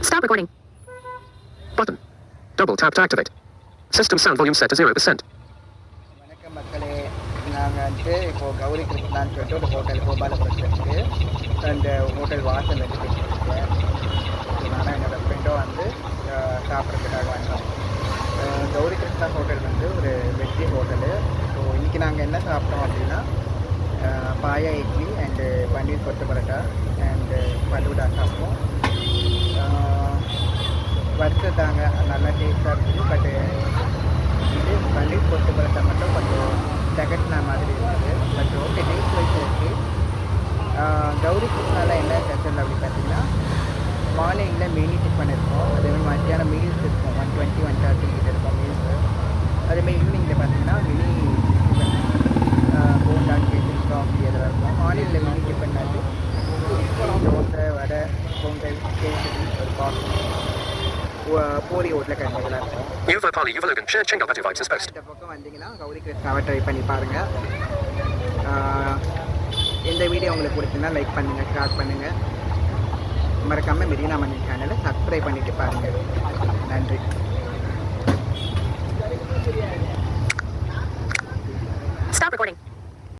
Stop recording. Button. Double tap to activate. System sound volume set to 0%. வணக்கம் மக்களே, நாங்கள் வந்து இப்போது கௌரி கிருஷ்ணான்னு சொல்லிட்டு ஒரு ஹோட்டல் கோபாலபுரத்தில் இருக்குது. அந்த ஹோட்டல் வாசல் வந்து பேசிட்டுருக்கேன். நானும் என்னோடய ஃப்ரெண்டும் வந்து சாப்பிட்றதுக்காக வந்தோம். கௌரி கிருஷ்ணா ஹோட்டல் வந்து ஒரு வெஜ்ஜி ஹோட்டலு. ஸோ இன்றைக்கி நாங்கள் என்ன சாப்பிட்டோம் அப்படின்னா பாயா இட்லி அண்டு பன்னீர் கொத்து பரோட்டா அண்டு பல்லூடா சாப்பிட்டோம். வறுத்ததாங்க நல்லா டேஸ்ட்டாக இருக்குது. பட்டு இது பன்னீர் கொத்து பரோட்டா மட்டும் கொஞ்சம் தகட்டின மாதிரி இருக்குது. But okay, taste wise okay. Gauri கிருஷ்ணாவில் என்ன ஸ்பெஷல் அப்படின்னு பார்த்தீங்கன்னா, மார்னிங்கில் மினி டிஃபன் இருக்கும், அதேமாதிரி மத்தியானம் மீல்ஸ் இருக்கும். 120 130 கிட்ட இருக்கும் மீல்ஸு. அதேமாதிரி ஈவினிங்கில் பார்த்தீங்கன்னா mini tiffin bonda kesari coffee அதெல்லாம் இருக்கும். மார்னிங்கில் மினி டிஃபன் வந்து தோசை வடை பொங்கல் கேசரி ஒரு காஃபி பூரி உருளைக்கிழங்கு இதெல்லாம் இருக்கும். இந்த பக்கம் வந்தீங்கன்னா கௌரி கிருஷ்ணாவை ட்ரை பண்ணி பாருங்கள். இந்த வீடியோ உங்களுக்கு பிடிச்சிருந்தா லைக் பண்ணுங்கள், ஷேர் பண்ணுங்கள். மறக்காமல் மெரினா மணி சேனலை சப்ஸ்கிரைப் பண்ணிவிட்டு பாருங்கள். நன்றி.